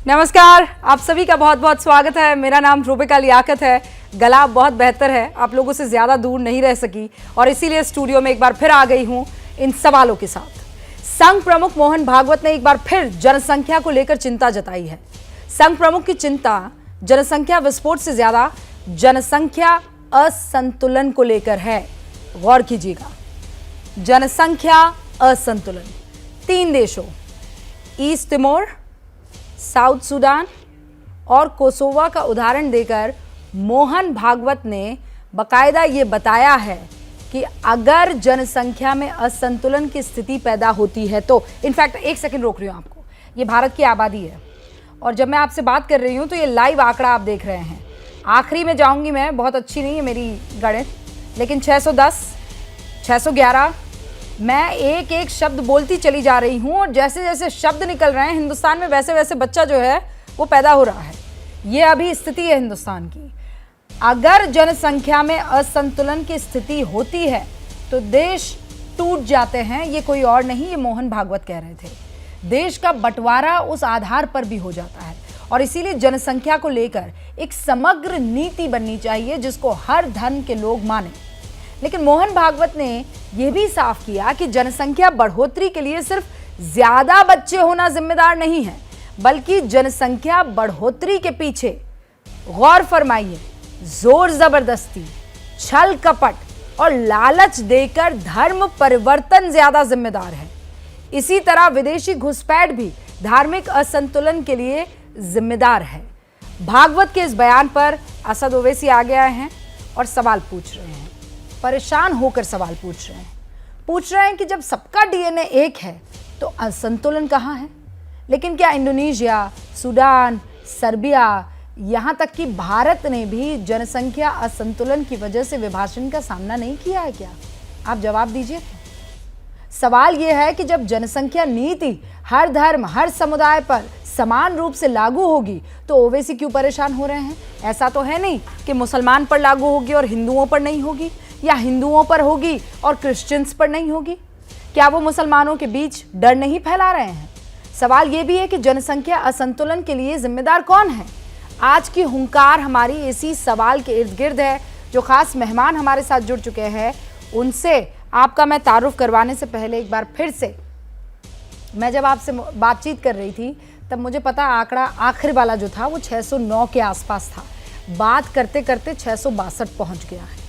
नमस्कार, आप सभी का बहुत बहुत स्वागत है। मेरा नाम रूबिका लियाकत है। गला बहुत बेहतर है, आप लोगों से ज़्यादा दूर नहीं रह सकी और इसीलिए स्टूडियो में एक बार फिर आ गई हूँ इन सवालों के साथ। संघ प्रमुख मोहन भागवत ने एक बार फिर जनसंख्या को लेकर चिंता जताई है। संघ प्रमुख की चिंता जनसंख्या विस्फोट से ज़्यादा जनसंख्या असंतुलन को लेकर है। गौर कीजिएगा, जनसंख्या असंतुलन। 3 देशों ईस्ट तिमोर, साउथ सूडान और कोसोवा का उदाहरण देकर मोहन भागवत ने बकायदा ये बताया है कि अगर जनसंख्या में असंतुलन की स्थिति पैदा होती है तो, इनफैक्ट एक सेकंड रोक रही हूँ आपको, ये भारत की आबादी है और जब मैं आपसे बात कर रही हूँ तो ये लाइव आंकड़ा आप देख रहे हैं। आखिरी में जाऊँगी मैं, बहुत अच्छी नहीं है मेरी गणित, लेकिन 610, 611 मैं एक एक शब्द बोलती चली जा रही हूँ और जैसे जैसे शब्द निकल रहे हैं हिंदुस्तान में वैसे वैसे बच्चा जो है वो पैदा हो रहा है। ये अभी स्थिति है हिंदुस्तान की। अगर जनसंख्या में असंतुलन की स्थिति होती है तो देश टूट जाते हैं। ये कोई और नहीं, ये मोहन भागवत कह रहे थे। देश का बंटवारा उस आधार पर भी हो जाता है और इसीलिए जनसंख्या को लेकर एक समग्र नीति बननी चाहिए जिसको हर धर्म के लोग माने। लेकिन मोहन भागवत ने यह भी साफ किया कि जनसंख्या बढ़ोतरी के लिए सिर्फ ज्यादा बच्चे होना जिम्मेदार नहीं है, बल्कि जनसंख्या बढ़ोतरी के पीछे, गौर फरमाइए, जोर जबरदस्ती, छल कपट और लालच देकर धर्म परिवर्तन ज्यादा जिम्मेदार है। इसी तरह विदेशी घुसपैठ भी धार्मिक असंतुलन के लिए जिम्मेदार है। भागवत के इस बयान पर असद ओवैसी आ गया है और सवाल पूछ रहे हैं, परेशान होकर सवाल पूछ रहे हैं कि जब सबका डीएनए एक है तो असंतुलन कहाँ है। लेकिन क्या इंडोनेशिया, सूडान, सर्बिया, यहाँ तक कि भारत ने भी जनसंख्या असंतुलन की वजह से विभाजन का सामना नहीं किया है क्या? आप जवाब दीजिए। सवाल यह है कि जब जनसंख्या नीति हर धर्म, हर समुदाय पर समान रूप से लागू होगी तो ओवैसी क्यों परेशान हो रहे हैं? ऐसा तो है नहीं कि मुसलमान पर लागू होगी और हिंदुओं पर नहीं होगी, या हिंदुओं पर होगी और क्रिश्चियंस पर नहीं होगी। क्या वो मुसलमानों के बीच डर नहीं फैला रहे हैं? सवाल ये भी है कि जनसंख्या असंतुलन के लिए जिम्मेदार कौन है? आज की हुंकार हमारी इसी सवाल के इर्द गिर्द है। जो खास मेहमान हमारे साथ जुड़ चुके हैं उनसे आपका मैं तारुफ करवाने से पहले एक बार फिर से, मैं जब आपसे बातचीत कर रही थी तब मुझे पता आंकड़ा आखिर वाला जो था वो 609 के आसपास था। बात करते करते 662 पहुंच गया है।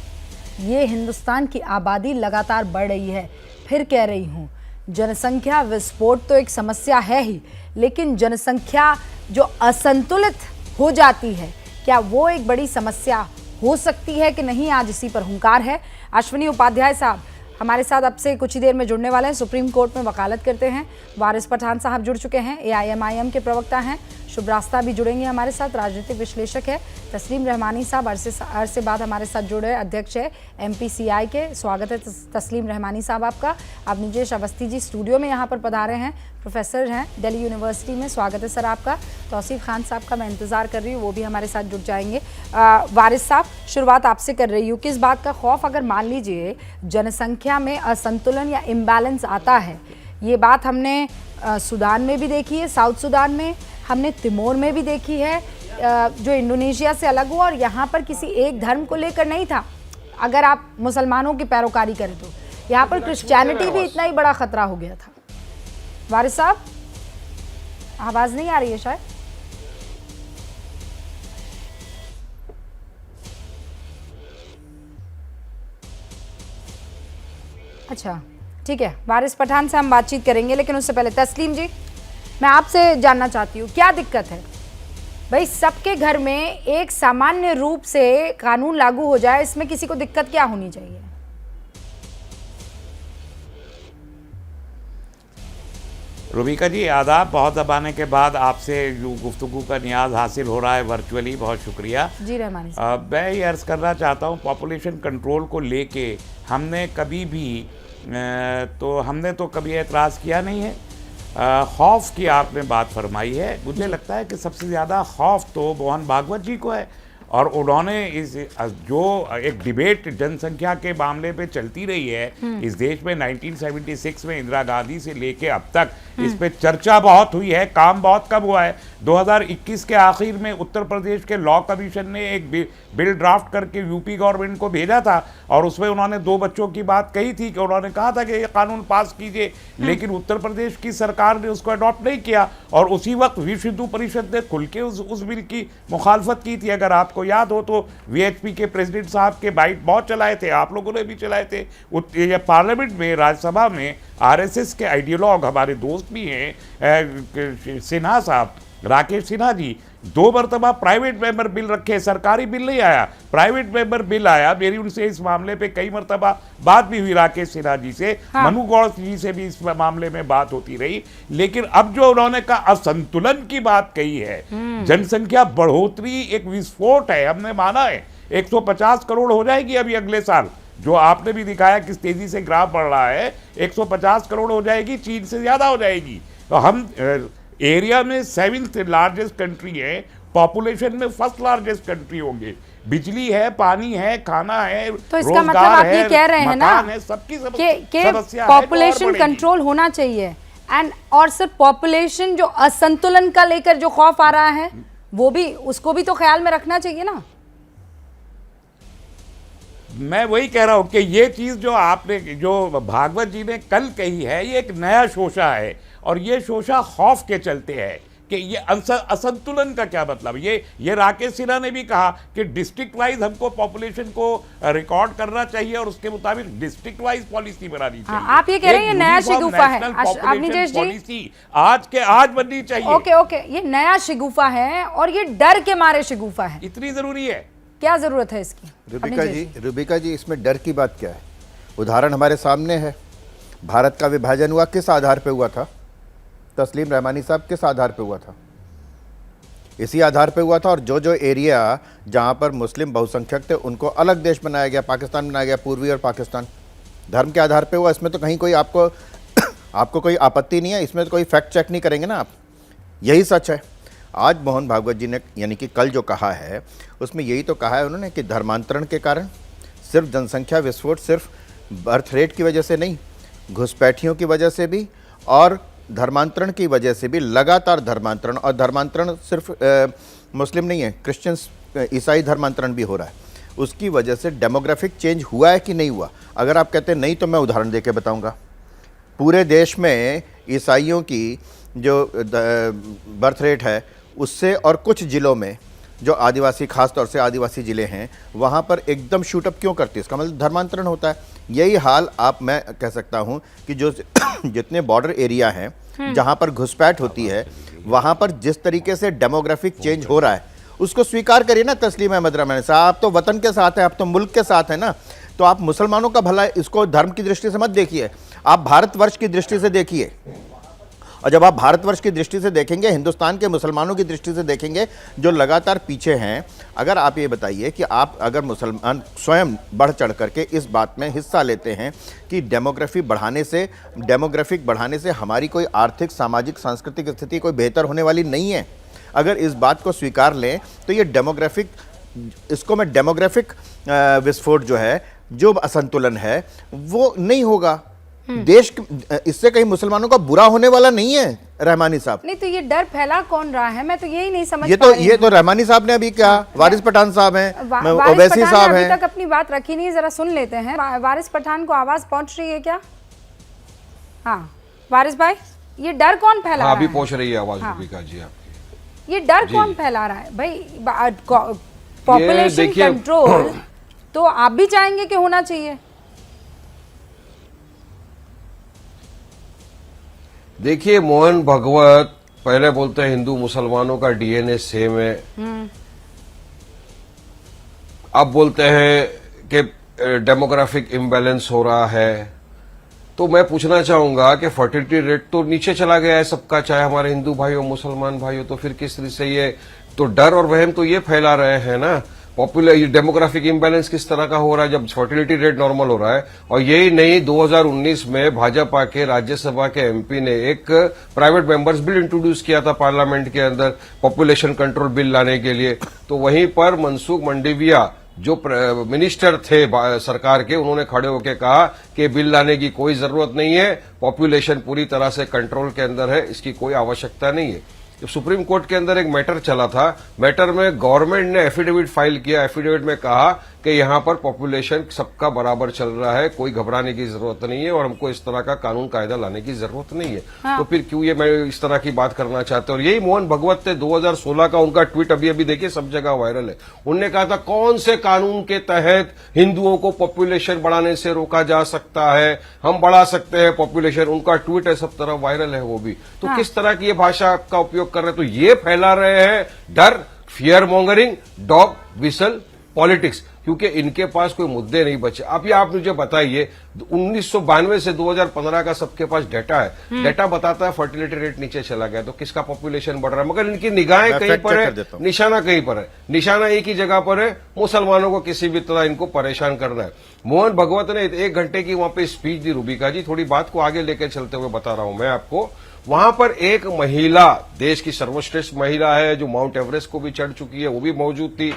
ये हिंदुस्तान की आबादी लगातार बढ़ रही है। फिर कह रही हूँ, जनसंख्या विस्फोट तो एक समस्या है ही, लेकिन जनसंख्या जो असंतुलित हो जाती है, क्या वो एक बड़ी समस्या हो सकती है कि नहीं? आज इसी पर हुंकार है। अश्विनी उपाध्याय साहब हमारे साथ अब से कुछ ही देर में जुड़ने वाले हैं। सुप्रीम कोर्ट में वकालत करते हैं। वारिस पठान साहब जुड़ चुके हैं, AIMIM के प्रवक्ता हैं। शुभ रास्ता भी जुड़ेंगे हमारे साथ, राजनीतिक विश्लेषक है। तस्लीम रहमानी साहब अरसे बाद हमारे साथ जुड़े, अध्यक्ष है MPCI के। स्वागत है तस्लीम रहमानी साहब आपका। अब निजेश अवस्थी जी स्टूडियो में यहाँ पर पधारे हैं, प्रोफेसर हैं दिल्ली यूनिवर्सिटी में। स्वागत है सर आपका। तौसीफ खान साहब का मैं इंतज़ार कर रही हूँ, वो भी हमारे साथ जुड़ जाएंगे। वारिस साहब, शुरुआत आपसे कर रही हूँ। किस बात का खौफ, अगर मान लीजिए जनसंख्या में असंतुलन या इम्बैलेंस आता है, ये बात हमने सूडान में भी देखी है, साउथ सूडान में, हमने तिमोर में भी देखी है, जो इंडोनेशिया से अलग हुआ और यहाँ पर किसी एक धर्म को लेकर नहीं था। अगर आप मुसलमानों की पैरोकारी करें तो यहाँ पर क्रिश्चियनिटी भी इतना ही बड़ा खतरा हो गया था। वारिस साहब, आवाज़ नहीं आ रही है शायद। अच्छा ठीक है, वारिस पठान से हम बातचीत करेंगे, लेकिन उससे पहले तस्लीम जी, मैं आपसे जानना चाहती हूँ क्या दिक्कत है भाई? सबके घर में एक सामान्य रूप से कानून लागू हो जाए, इसमें किसी को दिक्कत क्या होनी चाहिए? रूबिका जी आदाब। बहुत दबाने के बाद आपसे जो गुफ्तगू का नियाज हासिल हो रहा है वर्चुअली, बहुत शुक्रिया जी रहमानी। मैं ये अर्ज़ करना चाहता हूँ, पॉपुलेशन कंट्रोल को लेके हमने कभी भी हमने तो कभी एतराज़ किया नहीं है। खौफ की आपने बात फरमाई है, मुझे लगता है कि सबसे ज़्यादा खौफ तो मोहन भागवत जी को है और उन्होंने इस जो एक डिबेट जनसंख्या के मामले पे चलती रही है इस देश में 1976 में इंदिरा गांधी से लेके अब तक इस पे चर्चा बहुत हुई है, काम बहुत कम हुआ है। 2021 के आखिर में उत्तर प्रदेश के लॉ कमीशन ने एक बिल ड्राफ्ट करके यूपी गवर्नमेंट को भेजा था और उसमें उन्होंने 2 बच्चों की बात कही थी कि उन्होंने कहा था कि ये कानून पास कीजिए, लेकिन उत्तर प्रदेश की सरकार ने उसको अडॉप्ट नहीं किया और उसी वक्त विश्व हिंदू परिषद ने खुल के उस बिल की मुखालफत की थी। अगर आपको याद हो तो वीएचपी के प्रेसिडेंट साहब के बाइट बहुत चलाए थे, आप लोगों ने भी चलाए थे। पार्लियामेंट में, राज्यसभा में आरएसएस के आइडियोलॉग हमारे दोस्त भी हैं, सिन्हा साहब, राकेश सिन्हा जी, 2 मरतबा प्राइवेट मेंबर बिल रखे, सरकारी बिल नहीं आया, प्राइवेट मेंबर बिल आया। मेरी उनसे इस मामले पे कई मरतबा बात भी हुई, राकेश सिन्हा जी से, मनु गौड़ जी से भी इस मामले में बात होती रही। लेकिन अब जो उन्होंने कहा असंतुलन की बात कही है, जनसंख्या बढ़ोतरी एक विस्फोट है, हमने माना है 150 करोड़ हो जाएगी अभी अगले साल, जो आपने भी दिखाया किस तेजी से ग्राफ बढ़ रहा है, 150 करोड़ हो जाएगी, चीन से ज्यादा हो जाएगी। तो हम एरिया में 7th लार्जेस्ट कंट्री है, पॉपुलेशन में 1st लार्जेस्ट कंट्री होंगे, बिजली है, पानी है, खाना है, तो इसका मतलब आप ये कह रहे हैं ना सबकी समस्या, पॉपुलेशन कंट्रोल होना चाहिए एंड और सिर्फ पॉपुलेशन जो असंतुलन का लेकर जो खौफ आ रहा है वो भी, उसको भी तो ख्याल में रखना चाहिए ना। मैं वही कह रहा हूं कि ये चीज जो आपने, जो भागवत जी ने कल कही है, ये एक नया शोषा है और ये शोषा खौफ के चलते है कि ये असंतुलन का क्या मतलब। ये राकेश सिन्हा ने भी कहा कि डिस्ट्रिक्ट वाइज हमको पॉपुलेशन को रिकॉर्ड करना चाहिए और उसके मुताबिक डिस्ट्रिक्ट वाइज पॉलिसी बनानी चाहिए। आप ये कह रहे हैं ये नया शिगुफा है पॉलिसी आज के आज बननी चाहिए। ओके, ये नया शिगुफा है और ये डर के मारे शिगुफा है, इतनी जरूरी है, क्या जरूरत है इसकी? रुबिका जी, इसमें डर की बात क्या है? उदाहरण हमारे सामने है। भारत का विभाजन हुआ किस आधार पे हुआ था? तस्लीम रहमानी साहब किस आधार पे हुआ था? इसी आधार पे हुआ था। और जो जो एरिया जहां पर मुस्लिम बहुसंख्यक थे उनको अलग देश बनाया गया, पाकिस्तान बनाया गया, पूर्वी और पाकिस्तान, धर्म के आधार पे हुआ। इसमें तो कहीं कोई आपको कोई आपत्ति नहीं है, इसमें तो कोई फैक्ट चेक नहीं करेंगे ना आप, यही सच है। आज मोहन भागवत जी ने यानी कि कल जो कहा है उसमें यही तो कहा है उन्होंने कि धर्मांतरण के कारण सिर्फ जनसंख्या विस्फोट सिर्फ बर्थ रेट की वजह से नहीं, घुसपैठियों की वजह से भी और धर्मांतरण की वजह से भी, लगातार धर्मांतरण, और धर्मांतरण सिर्फ मुस्लिम नहीं है, क्रिश्चियंस ईसाई धर्मांतरण भी हो रहा है, उसकी वजह से डेमोग्राफिक चेंज हुआ है कि नहीं हुआ? अगर आप कहते हैं नहीं तो मैं उदाहरण देके बताऊंगा। पूरे देश में ईसाइयों की जो बर्थ रेट है उससे और कुछ ज़िलों में जो आदिवासी, खास तौर से आदिवासी ज़िले हैं, वहाँ पर एकदम शूटअप क्यों करती है? इसका मतलब धर्मांतरण होता है। यही हाल मैं कह सकता हूँ कि जो जितने बॉर्डर एरिया हैं जहाँ पर घुसपैठ होती है, वहाँ पर जिस तरीके से डेमोग्राफिक चेंज हो रहा है उसको स्वीकार करिए ना तस्लीम अहमद रहमानी साहब। आप तो वतन के साथ हैं, आप तो मुल्क के साथ हैं ना, तो आप मुसलमानों का भला इसको धर्म की दृष्टि से मत देखिए, आप भारतवर्ष की दृष्टि से देखिए। और जब आप भारतवर्ष की दृष्टि से देखेंगे, हिंदुस्तान के मुसलमानों की दृष्टि से देखेंगे जो लगातार पीछे हैं, अगर आप ये बताइए कि आप अगर मुसलमान स्वयं बढ़ चढ़ करके इस बात में हिस्सा लेते हैं कि डेमोग्राफिक बढ़ाने से हमारी कोई आर्थिक, सामाजिक, सांस्कृतिक स्थिति कोई बेहतर होने वाली नहीं है, अगर इस बात को स्वीकार लें तो ये डेमोग्राफिक विस्फोट जो है, जो असंतुलन है वो नहीं होगा। देश इससे कहीं मुसलमानों का बुरा होने वाला नहीं है रहमानी साहब। नहीं तो ये डर फैला कौन रहा है, मैं तो यही नहीं समझ ये तो रहमानी साहब ने अभी कहा, वारिस पठान साहब हैं, ओवैसी साहब हैं, अभी तक अपनी बात रखी नहीं, जरा सुन लेते हैं। वारिस पठान को आवाज पहुंच रही है क्या? हाँ वारिस भाई, ये डर कौन फैला रहा है? अभी पहुंच रही है आवाज रुबिका जी आपकी। ये डर कौन फैला रहा है भाई? पॉपुलेशन कंट्रोल तो आप भी चाहेंगे कि होना चाहिए? देखिए, मोहन भागवत पहले बोलते हैं हिंदू मुसलमानों का डीएनए सेम है, अब बोलते हैं कि डेमोग्राफिक इम्बैलेंस हो रहा है। तो मैं पूछना चाहूंगा कि फर्टिलिटी रेट तो नीचे चला गया है सबका, चाहे हमारे हिंदू भाई हो, मुसलमान भाई हो, तो फिर किस तरह से ये तो डर और वहम तो ये फैला रहे हैं ना। पॉपुलर डेमोग्राफिक इम्बैलेंस किस तरह का हो रहा है जब फर्टिलिटी रेट नॉर्मल हो रहा है। और यही नहीं, 2019 में भाजपा के राज्यसभा के एमपी ने एक प्राइवेट मेंबर्स बिल इंट्रोड्यूस किया था पार्लियामेंट के अंदर, पॉपुलेशन कंट्रोल बिल लाने के लिए। तो वहीं पर मनसुख मंडाविया जो मिनिस्टर थे सरकार के, उन्होंने खड़े होकर कहा कि बिल लाने की कोई जरूरत नहीं है, पॉपुलेशन पूरी तरह से कंट्रोल के अंदर है, इसकी कोई आवश्यकता नहीं है। सुप्रीम कोर्ट के अंदर एक मैटर चला था, मैटर में गवर्नमेंट ने एफिडेविट फाइल किया, एफिडेविट में कहा कि यहां पर पॉपुलेशन सबका बराबर चल रहा है, कोई घबराने की जरूरत नहीं है और हमको इस तरह का कानून कायदा लाने की जरूरत नहीं है। हाँ। तो फिर क्यों ये मैं इस तरह की बात करना चाहते हैं। और यही मोहन भगवत थे, 2016 का उनका ट्वीट अभी अभी देखिए सब जगह वायरल है। उनने कहा था कौन से कानून के तहत हिंदुओं को पॉपुलेशन बढ़ाने से रोका जा सकता है, हम बढ़ा सकते हैं पॉपुलेशन। उनका ट्वीट है, सब तरफ वायरल है वो भी। तो किस तरह की ये भाषा का उपयोग कर रहे हैं, तो ये फैला रहे हैं डर, fear mongering, dog whistle politics, क्योंकि इनके पास कोई मुद्दे नहीं बचे। अभी आप मुझे बताइए, 1992 से 2015 का सबके पास डेटा है, डेटा बताता है फर्टिलिटी रेट नीचे चला गया, तो किसका पॉपुलेशन बढ़ रहा है। मगर इनकी निगाहें कहीं पर है, निशाना कहीं पर है, निशाना एक ही जगह पर है, मुसलमानों को किसी भी तरह इनको परेशान करना है। मोहन भगवत ने 1 घंटे की वहां पे स्पीच दी, रूबिका जी थोड़ी बात को आगे लेकर चलते हुए बता रहा हूं मैं आपको। वहां पर एक महिला, देश की सर्वश्रेष्ठ महिला है जो माउंट एवरेस्ट को भी चढ़ चुकी है, वो भी मौजूद थी।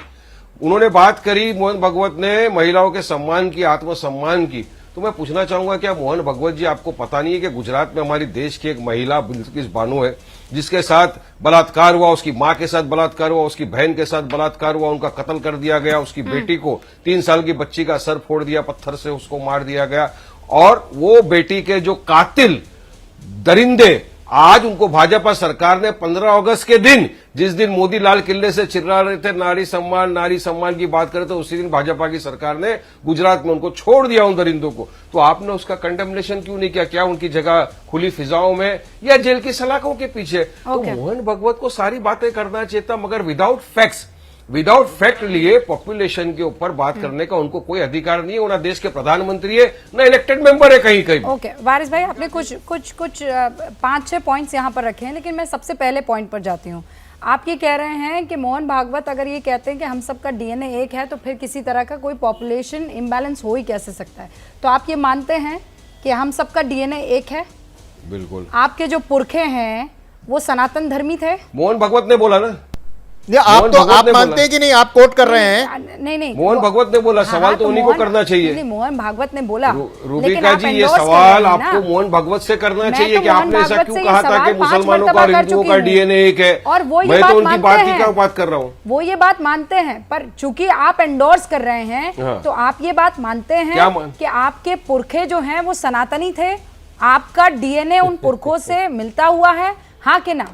उन्होंने बात करी, मोहन भगवत ने महिलाओं के सम्मान की, आत्मसम्मान की। तो मैं पूछना चाहूंगा, क्या मोहन भगवत जी आपको पता नहीं है कि गुजरात में हमारी देश की एक महिला बिल्किस बानो है जिसके साथ बलात्कार हुआ, उसकी मां के साथ बलात्कार हुआ, उसकी बहन के साथ बलात्कार हुआ, उनका कत्ल कर दिया गया, उसकी बेटी को 3 साल की बच्ची का सर फोड़ दिया, पत्थर से उसको मार दिया गया। और वो बेटी के जो कातिल दरिंदे, आज उनको भाजपा सरकार ने 15 अगस्त के दिन, जिस दिन मोदी लाल किले से चिल्ला रहे थे नारी सम्मान की बात करे, तो उसी दिन भाजपा की सरकार ने गुजरात में उनको छोड़ दिया उन दरिंदों को। तो आपने उसका कंडेमनेशन क्यों नहीं किया? क्या उनकी जगह खुली फिजाओं में या जेल की सलाखों के पीछे? तो मोहन भगवत को सारी बातें करना चाहिए था, मगर विदाउट फैक्ट लिए पॉपुलेशन के ऊपर बात करने का उनको कोई अधिकार नहीं है। वो ना देश के प्रधानमंत्री है, ना इलेक्टेड मेंबर है कहीं कहीं। ओके वारिस भाई, आपने कुछ 5-6 पॉइंट्स यहाँ पर रखे हैं, लेकिन मैं सबसे पहले पॉइंट पर जाती हूँ। आप ये कह रहे हैं कि मोहन भागवत अगर ये कहते हैं कि हम सबका डीएनए एक है, तो फिर किसी तरह का कोई पॉपुलेशन इम्बैलेंस हो ही कैसे सकता है? तो आप ये मानते हैं कि हम सबका डीएनए एक है? बिल्कुल। आपके जो पुरखे हैं वो सनातन धर्मी थे? मोहन भगवत ने बोला ना। आप मानते हैं कि नहीं? आप कोट कर रहे हैं। नहीं, मोहन भगवत ने बोला। सवाल तो उन्हीं को करना चाहिए। नहीं, मोहन भागवत ने बोला। रूबिका जी, ये सवाल आपको मोहन भगवत से करना चाहिए कि आपने ऐसा क्यों कहा था कि मुसलमानों का और हिंदुओं का डीएनए एक है। और वो मैं तो उनकी बात की क्या बात कर रहा हूँ, वो ये बात मानते हैं, पर चूंकि आप एंडोर्स कर रहे हैं, तो आप ये बात मानते हैं कि आपके पुरखे जो हैं वो सनातनी थे, आपका डीएनए उन पुरखों से मिलता हुआ है, हाँ कि ना?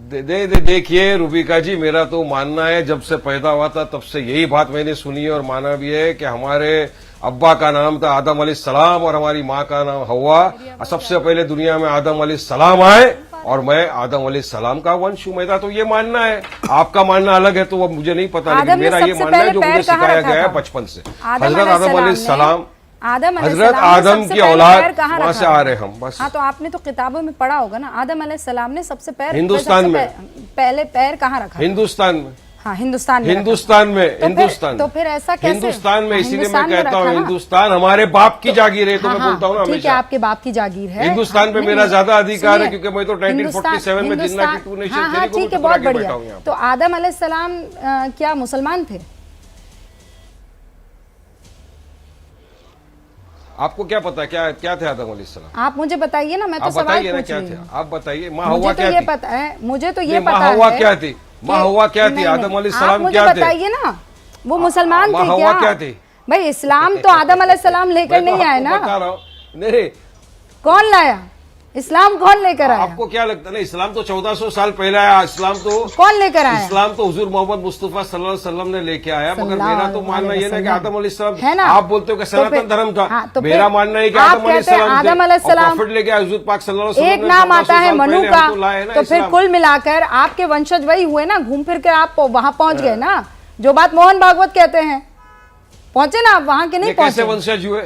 देखिए रूबिका जी, मेरा तो मानना है, जब से पैदा हुआ था तब से यही बात मैंने सुनी है और माना भी है कि हमारे अब्बा का नाम था आदम अलैहिस्सलाम और हमारी माँ का नाम हव्वा। सबसे पहले दुनिया में आदम अलैहिस्सलाम आए और मैं आदम अलैहिस्सलाम का वंश हूं। मेरा तो ये मानना है, आपका मानना अलग है तो वो मुझे नहीं पता, लेकिन मेरा ये मानना है जो मुझे सिखाया गया है बचपन से। हजरत आदम अलैहिस्सलाम, हजरत आदम की औलाद, वहां से आ रहे हम बस। हाँ, तो आपने तो किताबों में पढ़ा होगा ना, आदम अलैहिस्सलाम ने सबसे हिंदुस्तान में पहले पैर कहाँ रखा? हिंदुस्तान में। हाँ, हिंदुस्तान में। तो फिर ऐसा कैसे? हिंदुस्तान में, इसीलिए मैं कहता हूँ हिंदुस्तान हमारे बाप की जागीर है। तो मैं बोलता हूँ ना, ठीक है, आपके बाप की जागीर है। हिंदुस्तान पे मेरा ज्यादा अधिकार है क्योंकि मैं तो 1947 में जिन्ना की 2 नेशन, ठीक है, बहुत बढ़िया। तो आदम अलैहिस्सलाम क्या मुसलमान थे? आपको क्या पता क्या थे आदम अलैहिस्सलाम? आप मुझे बताइए ना, मैं तो सवाल पूछ रही हूँ। आप बताइए, माँ हव्वा क्या थी? पता है, मुझे तो ये पता है। माँ हव्वा क्या थी? माँ हव्वा क्या थी? आदम अलैहिस्सलाम क्या थे? मुझे बताइए ना, वो मुसलमान थे क्या? माँ हव्वा क्या थी? भाई इस्लाम तो आदम अलैहिस्सलाम लेकर नहीं आए ना। बता रहा हूँ, नहीं, कौन लाया इस्लाम? कौन लेकर आया? आपको क्या लगता है? इस्लाम तो 1400 साल पहले आया। इस्लाम तो कौन लेकर आया? इस्लाम तो हुजूर मोहम्मद मुस्तफा सल्लल्लाहु अलैहि वसल्लम ने लेके आया। मगर मेरा तो मानना ये ना कि आदम अलैहिस्सलाम है ना, आप बोलते हो कि सनातन धर्म था। हाँ, तो मेरा मानना है कि आदम अलैहिस्सलाम लेके आए, हुजूर पाक सल्लल्लाहु अलैहि वसल्लम। एक नाम आता है मनु का, तो फिर कुल मिलाकर आपके वंशज वही हुए ना, घूम फिर के आप वहां पहुंच गए ना। जो बात मोहन भागवत कहते हैं, पहुंचे ना आप वहां के? नहीं पहुंचे। कैसे वंशज हुए?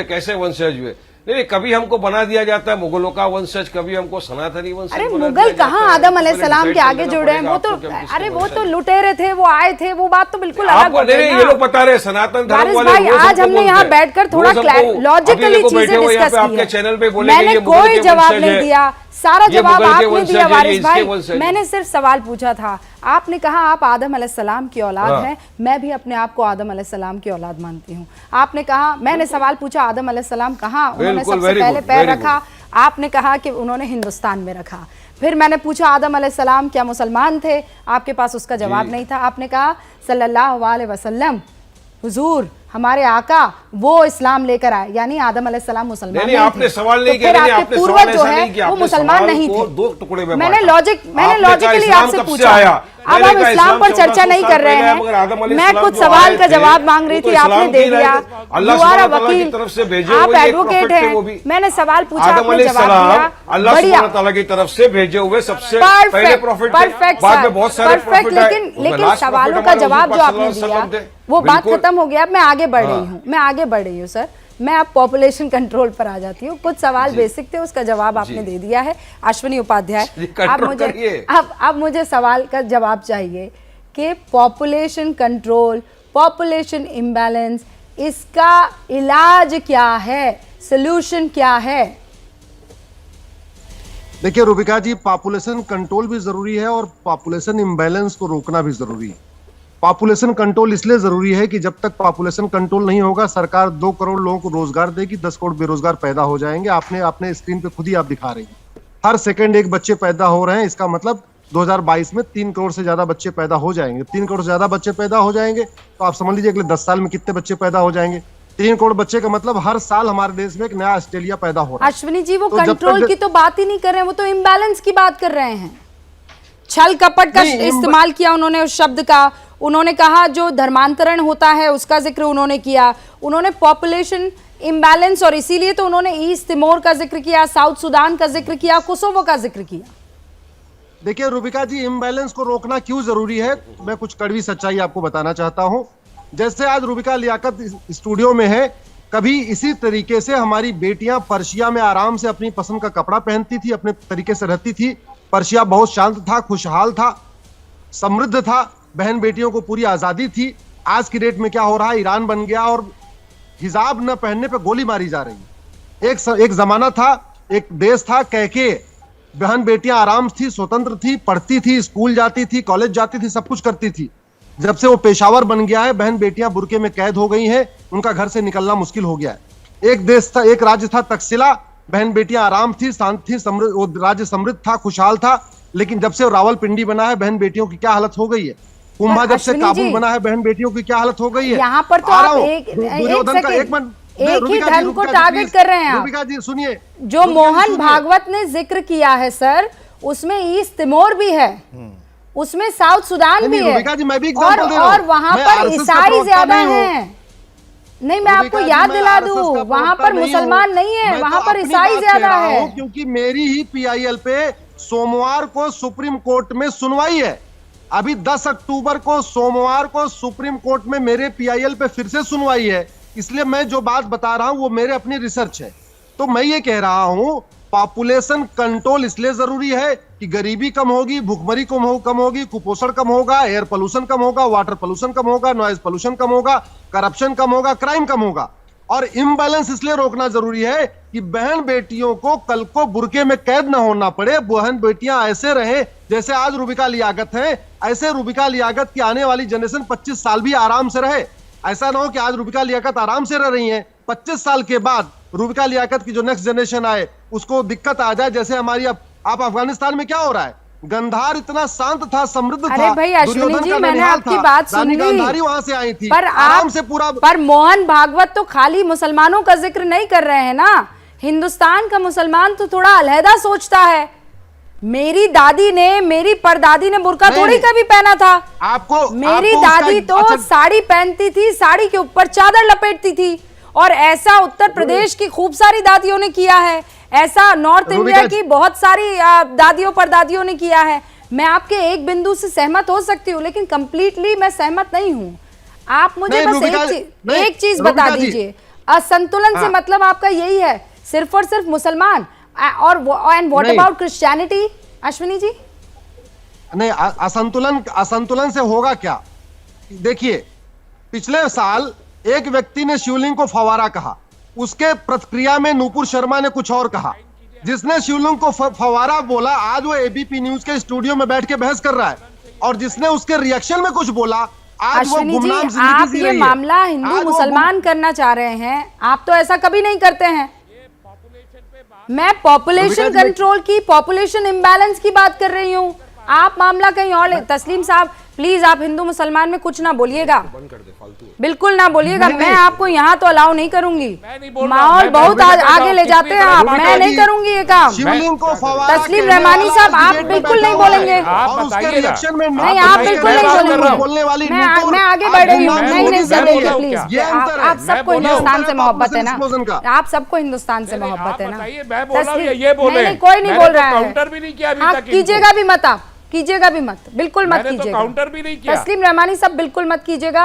कैसे वंशज हुए? नहीं, कभी हमको बना दिया जाता है मुगलों का वंशज, कभी हमको सनातनी वंशज। अरे बना मुगल दिया जाता कहाँ है। आदम हमको अलैहिस्सलाम पहले के आगे decide जुड़े हैं? करना वो तो पड़ेगा आपको कि हम अरे किसके वो तो वंशज हैं। लुटेरे थे, वो आए थे, वो बात तो बिल्कुल अलग आपको हो गई नहीं, ना। ये लोग बता रहे सनातन धर्म वारिस वाले भाई, रोज आज हमको हमने बोलते यहाँ हैं। बैठकर थोड़ा रोज हमको- लॉजिकली अभी देखो चीजें बैठे हुए यहाँ डिस्कस पे आपके की चैनल है। पे बोलेंगे मैंने ये मुगल कोई के जवाब वंशज नहीं है। दिया, सारा ये जवाब मुगल के आपने वंशज दिया है, ये वारिस इसके भाई। वंशज है। मैंने सिर्फ सवाल पूछा था, आपने कहा आप आदम अलैहिस्सलाम की औलाद हाँ। हैं, मैं भी अपने आप को आदम अलैहिस्सलाम की औलाद मानती हूँ। आपने कहा, मैंने सवाल पूछा आदम अलैहिस्सलाम कहाँ उन्होंने बिल्कुल, सबसे very पहले good, पैर very रखा, आपने कहा कि उन्होंने हिंदुस्तान में रखा। फिर मैंने पूछा आदम अलैहिस्सलाम क्या मुसलमान थे, आपके पास उसका जवाब नहीं था। आपने कहा सल्लल्लाहु अलैहि वसल्लम हुजूर हमारे आका वो इस्लाम लेकर आए, यानी आदम अलैहिस्सलाम मुसलमान नहीं, आपने थे। सवाल नहीं तो किया, फिर नहीं, आपके आपने पूर्वज सवाल जो ऐसा है नहीं किया, वो आपने मुसलमान सवाल नहीं को थे। दो टुकड़े में मैंने बांटा। मैंने आपने कहा लॉजिकली इस्लाम आपसे कब से पूछा। आया? अब मैंने हम कहा इस्लाम पर 1400 चर्चा नहीं कर रहे साल मगर आदम हैं। मैं अलैहिस्सलाम कुछ जो सवाल आए का थे, जवाब मांग रही वो तो थी, आपने इस्लाम दे की दिया। अल्लाह यू आर अ सुब्हानहू तआला की वकील, तरफ से भेजे आप हुए एक एडवोकेट prophet थे वो भी। हैं। मैंने सवाल पूछा, आदम आपने जवाब अलैहिस्सलाम दिया। अल्लाह बढ़िया, सुब्हानहू तआला की तरफ से भेजे हुए सबसे परफेक्ट, पहले प्रॉफिट परफेक्ट बाद सर, में बहुत सारे परफेक्ट। प्रॉफिट आए। लेकिन सवालों का जवाब जो आपने दिया वो बात खत्म हो गया। अब मैं आगे बढ़ रही हूँ, मैं आगे बढ़ रही हूँ सर। मैं अब पॉपुलेशन कंट्रोल पर आ जाती हूँ। कुछ सवाल बेसिक थे, उसका जवाब आपने दे दिया है। अश्विनी उपाध्याय, अब मुझे सवाल का जवाब चाहिए कि पॉपुलेशन कंट्रोल, पॉपुलेशन इम्बैलेंस, इसका इलाज क्या है, सोल्यूशन क्या है? देखिए रूबिका जी, पॉपुलेशन कंट्रोल भी जरूरी है और पॉपुलेशन इम्बैलेंस को रोकना भी जरूरी है। पॉपुलेशन कंट्रोल इसलिए जरूरी है कि जब तक पॉपुलेशन कंट्रोल नहीं होगा, सरकार 2 करोड़ लोगों को रोजगार देगी, 10 करोड़ बेरोजगार पैदा हो जाएंगे। आपने अपने स्क्रीन पे खुद ही आप दिखा रही हैं, हर सेकंड एक बच्चे पैदा हो रहे हैं। इसका मतलब 2022 में 3 करोड़ से ज्यादा बच्चे पैदा हो जाएंगे। 3 करोड़ से ज्यादा बच्चे पैदा हो जाएंगे तो आप समझ लीजिए अगले 10 साल में कितने बच्चे पैदा हो जाएंगे। 3 करोड़ बच्चे का मतलब हर साल हमारे देश में एक नया ऑस्ट्रेलिया पैदा हो रहा है। अश्विनी जी, वो तो जब कंट्रोल तक- की तो बात ही नहीं कर रहे हैं, वो तो इम्बैलेंस की बात कर रहे हैं। छल कपट का नहीं, इस्तेमाल किया उन्होंने उस शब्द का। उन्होंने कहा जो धर्मांतरण होता है उसका जिक्र उन्होंने किया। उन्होंने पॉपुलेशन इम्बैलेंस, और इसीलिए तो उन्होंने ईस्ट तिमोर का जिक्र किया, साउथ सुडान का जिक्र किया, कोसोवो का जिक्र किया। देखिए रूबिका जी, इम्बैलेंस को रोकना क्यों जरूरी है, मैं कुछ कड़वी सच्चाई आपको बताना चाहता हूं। जैसे आज रूबिका लियाकत स्टूडियो में है, कभी इसी तरीके से हमारी बेटियां पर्शिया में आराम से अपनी पसंद का कपड़ा पहनती थी, अपने तरीके से रहती थी। पर्शिया बहुत शांत था, खुशहाल था, समृद्ध था, बहन बेटियों को पूरी आजादी थी। आज की डेट में क्या हो रहा है, ईरान बन गया और हिजाब न पहनने पे गोली मारी जा रही है। एक जमाना था, एक देश था कैके, बहन बेटियां आराम थी, स्वतंत्र थी, पढ़ती थी, स्कूल जाती थी, कॉलेज जाती थी, सब कुछ करती थी। जब से वो पेशावर बन गया है, बहन बेटियां बुरके में कैद हो गई हैं, उनका घर से निकलना मुश्किल हो गया है। एक देश था, एक राज्य था तक्षशिला, बहन बेटियां आराम थी, शांत थी, समृद्ध, वो राज्य समृद्ध था, खुशहाल था। लेकिन जब से रावलपिंडी बना है, बहन बेटियों की क्या हालत हो गई है। कुंभा जब से अश्विनी काबुल जी, बना है, बहन बेटियों की क्या हालत हो गई है। यहाँ पर तो आ रहा आप हूं। एक दुर्योधन का सेकंड, एक मिनट, एक ही रूबिका जी, धर्म को रूबिका जी, टारगेट प्लीज। कर रहे हैं आप। रूबिका जी सुनिए, जो रूबिका जी, मोहन सुनिए। भागवत ने जिक्र किया है सर, उसमें ईस्ट तिमोर भी है, उसमें साउथ सुडान भी नहीं, है, रूबिका जी, मैं भी एग्जांपल दे रहा हूं। और वहां मैं पर RSS का ईसाई प्रवक्ता ज्यादा नहीं हूं। हैं। नहीं, मैं आपको रूबिका जी, याद मैं दिला RSS दूं, का वहां प्रवक्ता पर नहीं मुसलमान हूं। नहीं है, मैं वहां तो पर अपनी ईसाई बात कह ज्यादा रहा है। हूं, क्योंकि मेरी ही PIL पे सोमवार को सुप्रीम कोर्ट में सुनवाई है। अभी 10 अक्टूबर को सोमवार को सुप्रीम कोर्ट में मेरे PIL पे फिर से सुनवाई है। इसलिए मैं जो बात बता रहा हूं वो मेरे अपनी रिसर्च है। तो मैं ये कह रहा हूं, पॉपुलेशन कंट्रोल इसलिए जरूरी है कि गरीबी कम होगी, भूखमरी कम होगी, कुपोषण कम होगा, एयर पोल्यूशन कम होगा, वाटर पोल्यूशन कम होगा, नॉइज पोल्यूशन कम होगा, करप्शन कम होगा, क्राइम कम होगा। और इम्बैलेंस इसलिए रोकना जरूरी है कि बहन बेटियों को कल को बुरके में कैद ना होना पड़े। बहन बेटियां ऐसे रहे जैसे आज रूबिका लियाकत है, ऐसे रूबिका लियाकत की आने वाली जनरेशन 25 साल भी आराम से रहे। ऐसा ना हो कि आज रूबिका लियाकत आराम से रह रही हैं, 25 साल के बाद रूबिका लियाकत की जो नेक्स्ट जनरेशन आए उसको दिक्कत आ जाए। जैसे हमारी आप अफगानिस्तान में क्या हो रहा है, गंधार इतना शांत था, समृद्ध था। अरे भाई अश्विनी दुर्योधन जी, का मैंने ननिहाल आपकी था, बात सुन रानी ली, गांधारी वहां से आई थी, पर आराम से पूरा। पर मोहन भागवत तो खाली मुसलमानों का जिक्र नहीं कर रहे हैं ना। हिंदुस्तान का मुसलमान तो थोड़ा अलहदा सोचता है। मेरी दादी ने, मेरी परदादी ने बुर्का थोड़ी कभी पहना था। आपको मेरी आपको दादी उसका- तो अच्छा, साड़ी पहनती थी, साड़ी के ऊपर चादर लपेटती थी, और ऐसा उत्तर प्रदेश की खूब सारी दादियों ने किया है, ऐसा नॉर्थ इंडिया की बहुत सारी दादियों परदादियों ने किया है। मैं आपके एक बिंदु से सहमत हो सकती हूँ, लेकिन कंप्लीटली मैं सहमत नहीं हूँ। आप मुझे नहीं, बस रूबिका- एक नहीं, चीज बता रूबिका जी। दीजिए, असंतुलन से हाँ। मतलब आपका यही है, सिर्फ और सिर्फ मुसलमान? और एंड व्हाट नहीं। About Christianity Ashwini ji? नहीं, असंतुलन से होगा क्या? देखिए, पिछले साल एक व्यक्ति ने शिवलिंग को फवारा कहा, उसके प्रतिक्रिया में नूपुर शर्मा ने कुछ और कहा। जिसने शिवलिंग को फवारा बोला, आज वो एबीपी न्यूज के स्टूडियो में बैठ के बहस कर रहा है, और जिसने उसके रिएक्शन में कुछ बोला, आज वो अश्विनी जी, गुमनाम आप जिंदगी जी ये रही है। मामला हिंदू आज वो मुसलमान करना चाह रहे हैं, आप तो ऐसा कभी नहीं करते हैं। मैं पॉपुलेशन कंट्रोल की, पॉपुलेशन इम्बैलेंस की बात कर रही हूँ, आप मामला कहीं और ले। तस्लीम साहब प्लीज, आप हिंदू मुसलमान में कुछ ना बोलिएगा, बिल्कुल ना बोलिएगा। मैं आपको यहाँ तो अलाउ नहीं करूंगी, माहौल बहुत आगे ले जाते हैं आप, मैं नहीं करूंगी ये काम। शिवलिंग को फवारा तस्लीम कहने रहमानी वाला साहब, आप डिबेट में बिल्कुल बैठा नहीं हुआ है। बोलेंगे। और उसके रिएक्शन में नहीं, आप बिल्कुल नहीं बोलेंगे। बोलने वाली मैं नूपुर आगे बढ़ रही हूँ, आज नहीं नहीं गुमनाम चलेंगे जिंदगी है। प्लीज। ये अंतर है। आप सबको मैं बोला हिंदुस्तान से हूँ, मोहब्बत है ना, पॉपुलेशन का। आप सबको हिंदुस्तान से नहीं, मोहब्बत आप है ना। बताइए, मैं बोला हूँ या तस्लीम- ये बोले? नहीं, कोई नहीं मैंने बोल तो रहा है। काउंटर भी नहीं किया अभी आप तक इनको। कीजिएगा भी मत, आप कीजिएगा भी मत, बिल्कुल मत मैंने तो कीजिएगा। काउंटर भी नहीं किया। तस्लीम रहमानी साहब बिल्कुल मत कीजिएगा।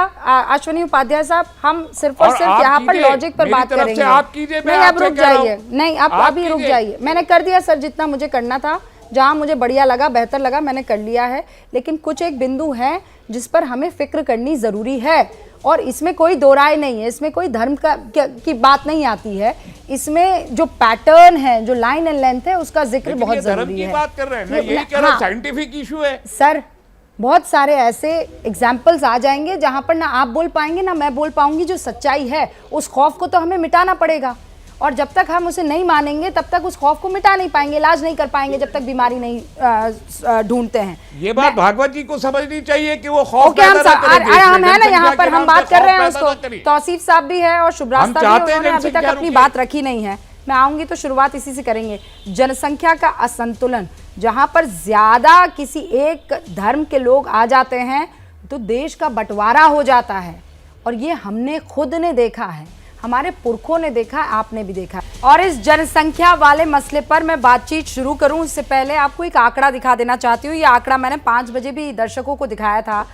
अश्विनी उपाध्याय साहब, हम सिर्फ और और सिर्फ आप यहाँ पर कीजिए, लॉजिक पर मेरी बात तरफ से करेंगे। आप कीजिए, मैं नहीं, अब आपसे रुक कह रहा हूं। जाइए, नहीं आप आप अभी रुक कीजिए। जाइए। मैंने कर दिया सर, जितना मुझे करना था, जहां मुझे बढ़िया लगा, बेहतर लगा, मैंने कर लिया है। लेकिन कुछ एक बिंदु है जिस पर हमें फिक्र करनी जरूरी है, और इसमें कोई दो राय नहीं है, इसमें कोई धर्म की बात नहीं आती है। इसमें जो पैटर्न है, जो लाइन एंड लेंथ है, उसका जिक्र लेकिन बहुत ये धर्म जरूरी की है। बात कर रहे हैं ना, यही कह रहे हैं, साइंटिफिक इशू है सर, बहुत सारे ऐसे एग्जाम्पल्स आ जाएंगे जहां पर ना आप बोल पाएंगे ना मैं बोल पाऊंगी। जो सच्चाई है, उस खौफ को तो हमें मिटाना पड़ेगा, और जब तक हम उसे नहीं मानेंगे तब तक उस खौफ को मिटा नहीं पाएंगे, इलाज नहीं कर पाएंगे, जब तक बीमारी नहीं ढूंढते हैं। ये बात भागवत जी को समझनी चाहिए कि वो खौफ ओके, हम पैदा ना करें देश में, हम है ना यहाँ जनसंख्या पर, के हम नाम बात पे कर रहे हैं खौफ पैदा उसको। ना करें। तौसीफ साहब भी है और शुभ्रास्ता भी है, चाहते हैं उन्होंने अभी तक जनसंख्या अपनी रुके। बात रखी नहीं है। मैं आऊंगी तो शुरुआत इसी से करेंगे। जनसंख्या का असंतुलन, जहां पर ज्यादा किसी एक धर्म के लोग आ जाते हैं तो देश का बंटवारा हो जाता है, और ये हमने खुद ने देखा है, हमारे पुरखों ने देखा, आपने भी देखा। और इस जनसंख्या वाले मसले पर मैं बातचीत शुरू करूं उससे पहले आपको एक आंकड़ा दिखा देना चाहती हूँ। ये आंकड़ा मैंने 5 बजे भी दर्शकों को दिखाया था।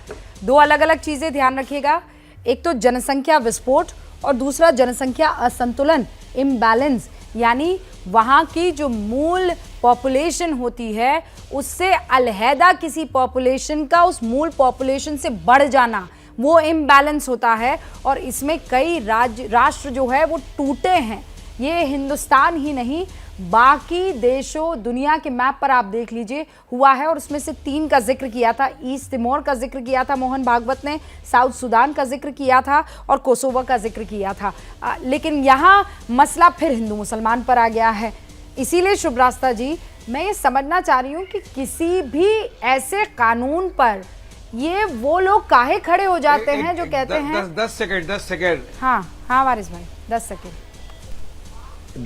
दो अलग अलग चीजें ध्यान रखिएगा, एक तो जनसंख्या विस्फोट और दूसरा जनसंख्या असंतुलन, इम्बैलेंस, यानी वहाँ की जो मूल पॉपुलेशन होती है उससे अलहदा किसी पॉपुलेशन का उस मूल पॉपुलेशन से बढ़ जाना, वो इम्बैलेंस होता है। और इसमें कई राष्ट्र जो है वो टूटे हैं। ये हिंदुस्तान ही नहीं, बाकी देशों, दुनिया के मैप पर आप देख लीजिए, हुआ है। और उसमें से 3 का जिक्र किया था, ईस्ट तिमोर का जिक्र किया था मोहन भागवत ने, साउथ सुडान का जिक्र किया था, और कोसोवो का जिक्र किया था। लेकिन यहाँ मसला फिर हिंदू मुसलमान पर आ गया है। इसीलिए शुभ्रास्ता जी, मैं ये समझना चाह रही हूँ कि किसी भी ऐसे कानून पर ये वो लोग काहे खड़े हो जाते हैं जो कहते हैं 10 सेकंड। हाँ वारिस भाई, 10 सेकंड।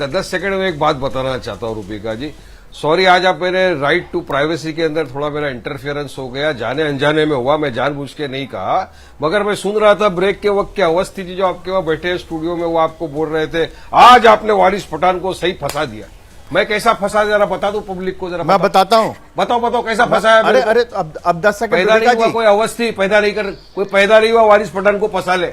10 सेकंड में एक बात बताना चाहता हूँ रूपिका जी। सॉरी, आज आप मेरे राइट टू प्राइवेसी के अंदर थोड़ा मेरा इंटरफेरेंस हो गया, जाने अनजाने में हुआ, मैं जानबूझ के नहीं कहा, मगर मैं सुन रहा था ब्रेक के वक्त क्या अवस्थी जी जो आपके वहां बैठे हैं स्टूडियो में, वो आपको बोल रहे थे आज आपने वारिस पठान को सही फंसा दिया। मैं कैसा फंसा, जरा बता दो पब्लिक को, जरा मैं बताता हूँ। बताओ कैसा फंसाया। अरे अरे अब 10 सेकंड पैदा नहीं हुआ जी। कोई अवस्थी, कोई पैदा नहीं हुआ वारिस पठान को फंसा ले।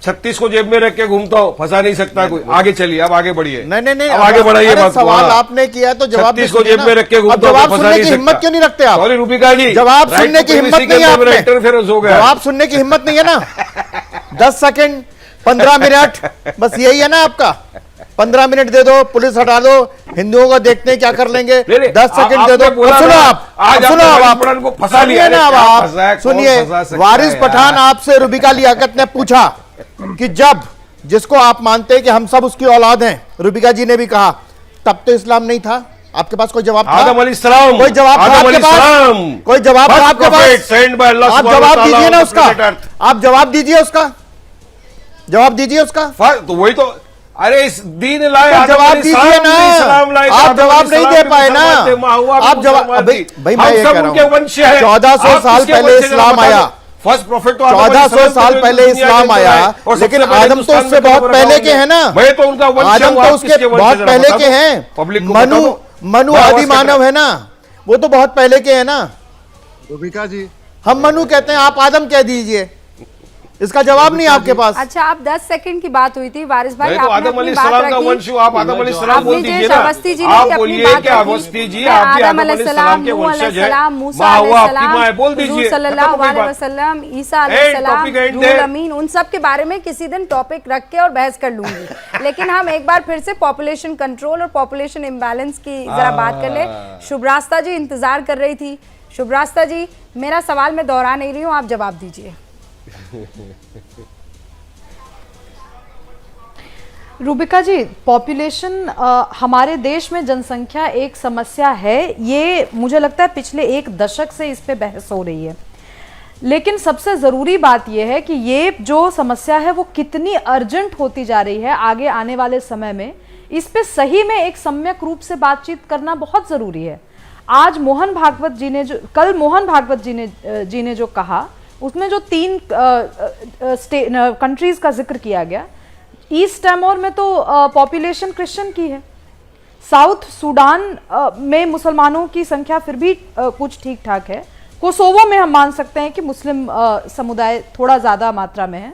36 को जेब में रख के घूमता हो, फंसा नहीं सकता कोई। आगे चलिए, अब आगे बढ़िए। नहीं, अब आगे बढ़ाइए अरे बात। सवाल आपने किया तो जवाब 36 को जेब में रख के घूमता हो, जवाब फंसा सुनने नहीं की सकता। हिम्मत क्यों नहीं रखते आप? सॉरी रूपिका जी, जवाब सुनने की हिम्मत नहीं है आपने। इंटरफेरेंस हो गया। जवाब सुनने की हिम्मत नहीं है ना। 10 सेकंड 15 मिनट, बस यही है ना आपका। 15 मिनट दे दो, पुलिस हटा दो, हिंदुओं को देखते हैं क्या कर लेंगे। 10 सेकंड दे दो। सुनो आप, को फंसा लिया ना। अब आप सुनिए, वारिस पठान आपसे रुबिका लियाकत ने पूछा कि जब जिसको आप मानते हैं कि हम सब उसकी औलाद हैं, रुबिका जी ने भी कहा, तब तो इस्लाम नहीं था। आपके पास कोई जवाब था? आदम अलैहिस्सलाम, कोई जवाब था आपके पास? कोई जवाब था आपके पास? आप जवाब दीजिए ना उसका, आप जवाब दीजिए उसका, जवाब दीजिए उसका। तो वही तो, अरे इस दीन लाए, तो जवाब दीजिए ना। आप जवाब नहीं दे पाए ना। आप जवाब, भाई मैं ये कह रहा हूं, 1400 साल पहले इस्लाम आया। फर्स्ट प्रॉफिट तो 1400 साल पहले इस्लाम आया, लेकिन आदम तो उससे बहुत पहले के हैं ना। मैं तो उनका आदम तो उसके बहुत पहले के हैं। मनु आदि मानव है ना, वो तो बहुत पहले के हैं ना। रूबिका जी, हम मनु कहते हैं, आप आदम कह दीजिए। इसका जवाब नहीं आपके पास। अच्छा, आप 10 सेकंड की बात हुई थी वारिस भाई, नहीं तो आपने आदम अपनी अली बात सलाम का रखी। वंश हो, आप आदम अली सलाम बोल आपने दीजिए जो ना। अवस्थी जी ने आप भी अपनी बोलिए बात कि रखी। अवस्थी जी आप भी आदम आदम अली सलाम के नूह वंशज है, अलैहिस्सलाम, मूसा माँ हुआ आपकी अलैहिस्सलाम, माँ है, बोल हुजूर दीजिए, सल्लल्लाहु खत्म हुई अलैहि बात। वसल्लम, ईसा End, अलैहिस्सलाम, topic end रूहुल है। अमीन, उन सब के बारे में किसी दिन टॉपिक रख के और बहस कर लूंगी। लेकिन हम एक बार फिर से पॉपुलेशन कंट्रोल और पॉपुलेशन इम्बैलेंस की जरा बात कर ले। शुभरास्ता जी इंतजार कर रही थी। शुभरास्ता जी, मेरा सवाल मैं दोहरा नहीं रही हूँ, आप जवाब दीजिए। रूबिका जी, पॉपुलेशन हमारे देश में जनसंख्या एक समस्या है, ये मुझे लगता है पिछले 1 दशक से इस पे बहस हो रही है। लेकिन सबसे ज़रूरी बात यह है कि ये जो समस्या है वो कितनी अर्जेंट होती जा रही है आगे आने वाले समय में, इस पे सही में एक सम्यक रूप से बातचीत करना बहुत ज़रूरी है। आज मोहन भागवत जी ने कल मोहन भागवत जी ने जो कहा, उसमें जो 3 कंट्रीज़ का जिक्र किया गया, ईस्ट टाइमोर में तो पॉपुलेशन क्रिश्चियन की है, साउथ सूडान में मुसलमानों की संख्या फिर भी कुछ ठीक ठाक है, कोसोवो में हम मान सकते हैं कि मुस्लिम समुदाय थोड़ा ज़्यादा मात्रा में है।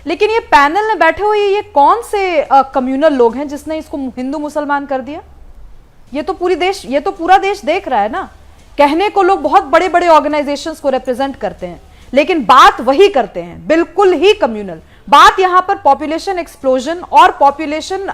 लेकिन ये पैनल में बैठे हुए ये कौन से कम्युनल लोग हैं जिसने इसको हिंदू मुसलमान कर दिया? ये तो पूरा देश देख रहा है ना। कहने को लोग बहुत बड़े बड़े ऑर्गेनाइजेशंस को रिप्रेजेंट करते हैं, लेकिन बात वही करते हैं, बिल्कुल ही कम्युनल। बात यहां पर पॉपुलेशन एक्सप्लोजन और पॉपुलेशन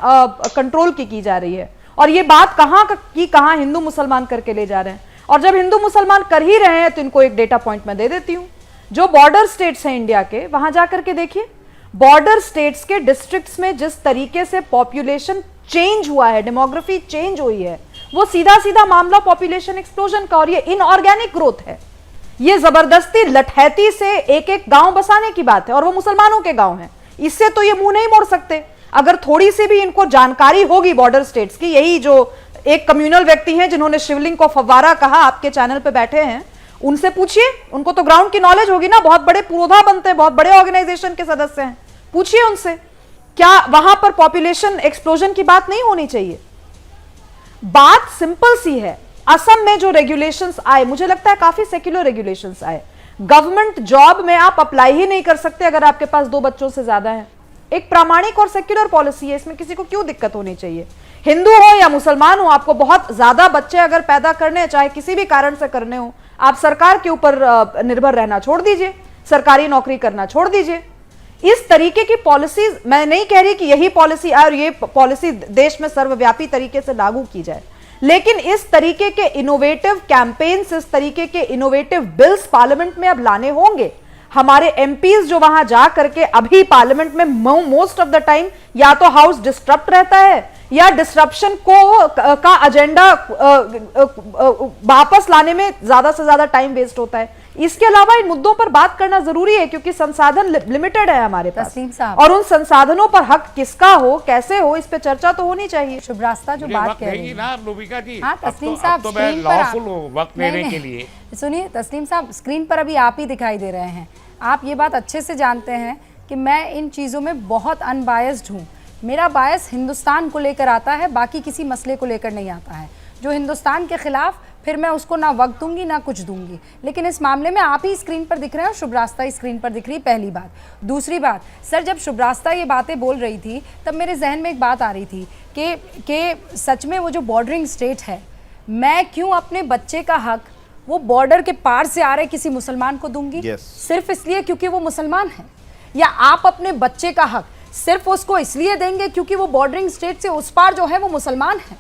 कंट्रोल की जा रही है, और ये बात कहां हिंदू मुसलमान करके ले जा रहे हैं। और जब हिंदू मुसलमान कर ही रहे हैं तो इनको एक डेटा पॉइंट मैं दे देती हूं। जो बॉर्डर स्टेट्स हैं इंडिया के, वहां जाकर के देखिए, बॉर्डर स्टेट्स के डिस्ट्रिक्ट्स में जिस तरीके से पॉपुलेशन चेंज हुआ है, डेमोग्राफी चेंज हुई है, वो सीधा सीधा मामला पॉपुलेशन एक्सप्लोजन का, और ये इनऑर्गेनिक ग्रोथ है। ये जबरदस्ती लठैती से एक गांव बसाने की बात है, और वो मुसलमानों के गांव हैं। इससे तो ये मुंह नहीं मोड़ सकते। अगर थोड़ी सी भी इनको जानकारी होगी बॉर्डर स्टेट्स की, यही जो एक कम्युनल व्यक्ति हैं जिन्होंने शिवलिंग को फव्वारा कहा, आपके चैनल पे बैठे हैं, उनसे पूछिए, उनको तो ग्राउंड की नॉलेज होगी ना, बहुत बड़े पुरोधा बनते हैं, बहुत बड़े ऑर्गेनाइजेशन के सदस्य हैं, पूछिए उनसे, क्या वहां पर पॉपुलेशन एक्सप्लोजन की बात नहीं होनी चाहिए? बात सिंपल सी है। असम में जो रेगुलेशंस आए, मुझे लगता है काफी सेक्युलर रेगुलेशंस आए। गवर्नमेंट जॉब में आप अप्लाई ही नहीं कर सकते अगर आपके पास 2 बच्चों से ज्यादा है। एक प्रामाणिक और सेक्युलर पॉलिसी है, इसमें किसी को क्यों दिक्कत होनी चाहिए? हिंदू हो या मुसलमान हो, आपको बहुत ज्यादा बच्चे अगर पैदा करने, चाहे किसी भी कारण से करने हो, आप सरकार के ऊपर निर्भर रहना छोड़ दीजिए, सरकारी नौकरी करना छोड़ दीजिए। इस तरीके की पॉलिसीज, मैं नहीं कह रही कि यही पॉलिसी और ये पॉलिसी देश में सर्वव्यापी तरीके से लागू की जाए, लेकिन इस तरीके के इनोवेटिव कैंपेन्स, इस तरीके के इनोवेटिव बिल्स पार्लियामेंट में अब लाने होंगे। हमारे एमपीज जो वहां जा करके अभी पार्लियामेंट में मोस्ट ऑफ द टाइम या तो हाउस डिस्टर्ब रहता है, या डिस्ट्रप्शन का एजेंडा वापस लाने में ज्यादा से ज्यादा टाइम वेस्ट होता है। इसके अलावा इन मुद्दों पर बात करना जरूरी है, क्योंकि संसाधन लिमिटेड है हमारे पास, तस्लीम साहब, और उन संसाधनों पर हक किसका हो, कैसे हो, इस पे चर्चा तो होनी चाहिए। शुभरास्ता जो बात कह रही है ना रूबिका जी, हाँ, तस्लीम साहब, तो मैं स्क्रीन पर लॉफुल हूँ वक्त लेने के लिए। सुनिए तस्लीम साहब, स्क्रीन पर अभी आप ही दिखाई दे रहे हैं। आप ये बात अच्छे से जानते हैं कि मैं इन चीज़ों में बहुत अनबायस्ड हूँ। मेरा बायस हिंदुस्तान को लेकर आता है, बाकी किसी मसले को लेकर नहीं आता है। जो हिंदुस्तान के खिलाफ, फिर मैं उसको ना वक्त दूंगी ना कुछ दूंगी। लेकिन इस मामले में आप ही स्क्रीन पर दिख रहे हैं और शुभरास्ता ही स्क्रीन पर दिख रही है, पहली बात। दूसरी बात, सर जब शुभरास्ता ये बातें बोल रही थी तब मेरे जहन में एक बात आ रही थी कि सच में वो जो बॉर्डरिंग स्टेट है, मैं क्यों अपने बच्चे का हक वो बॉर्डर के पार से आ रहे किसी मुसलमान को दूंगी? सिर्फ इसलिए क्योंकि वो मुसलमान है? या आप अपने बच्चे का हक सिर्फ उसको इसलिए देंगे क्योंकि वो बॉर्डरिंग स्टेट से उस पार जो है वो मुसलमान है?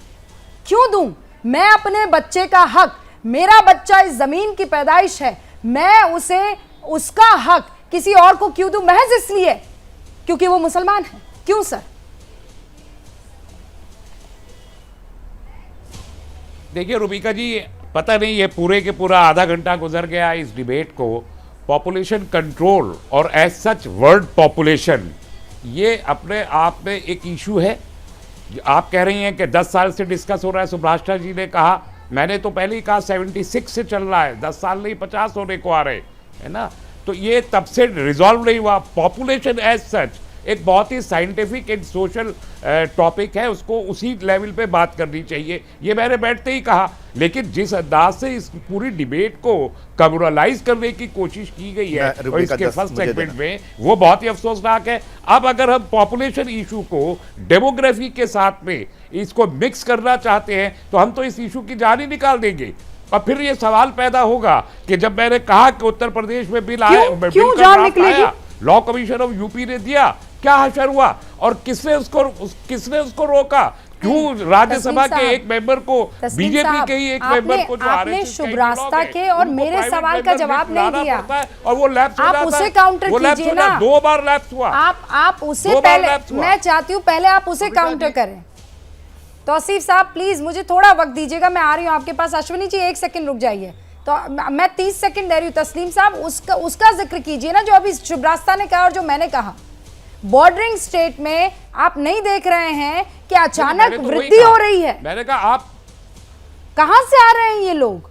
क्यों दूं? मैं अपने बच्चे का हक, मेरा बच्चा इस जमीन की पैदाइश है, मैं उसे उसका हक किसी और को क्यों दूं? महज इसलिए क्योंकि वो मुसलमान है? क्यों सर? देखिए रूबिका जी, पता नहीं ये पूरे के पूरा आधा घंटा गुजर गया इस डिबेट को। पॉपुलेशन कंट्रोल और एज सच वर्ड पॉपुलेशन, ये अपने आप में एक इशू है। आप कह रही हैं कि 10 साल से डिस्कस हो रहा है। सुभाष जी ने कहा, मैंने तो पहले ही कहा 76 से चल रहा है, 10 साल नहीं 50 होने को आ रहे है ना। तो ये तब से रिजॉल्व नहीं हुआ। पॉपुलेशन एज सच एक बहुत ही साइंटिफिक एंड सोशल टॉपिक है, उसको उसी लेवल पे बात करनी चाहिए, ये मैंने बैठते ही कहा। लेकिन जिस अंदाज से इस पूरी डिबेट को कम्युनलाइज करने की कोशिश की गई है और इसके फर्स्ट सेगमेंट में, वो बहुत ही अफसोसनाक है। अब अगर हम पॉपुलेशन इशू को डेमोग्राफी के साथ में इसको मिक्स करना चाहते हैं तो हम तो इस इशू की जान ही निकाल देंगे। और फिर ये सवाल पैदा होगा कि जब मैंने कहा कि उत्तर प्रदेश में बिल आया, क्यों जान निकलेगी? लॉ कमीशन ऑफ यूपी ने दिया, क्या हशर हुआ और किसने उसको रोका? क्यों राज्यसभा के एक मेंबर को, बीजेपी के ही एक मेंबर को, जो आपने शुभ रास्ता के और मेरे सवाल का जवाब नहीं दिया और वो लैप्स हो आप जाता है, उसे काउंटर वो लैप्स कीजिए हो जाता है, ना। 2 बार लैप्स हुआ। आप उसे 2 बार पहले, लैप्स हुआ। मैं चाहती हूँ पहले आप उसे काउंटर करें। तौसीफ साहब प्लीज मुझे थोड़ा वक्त दीजिएगा, मैं आ रही हूँ आपके पास। अश्विनी जी 1 सेकंड रुक जाइए, तो मैं 30 सेकंड दे रही हूँ। तस्लीम साहब उसका जिक्र कीजिए ना जो अभी शुभ रास्ता ने कहा और जो मैंने कहा। बॉर्डरिंग स्टेट में आप नहीं देख रहे हैं कि अचानक वृद्धि हो रही है। मैंने कहा आप कहां से आ रहे हैं ये लोग?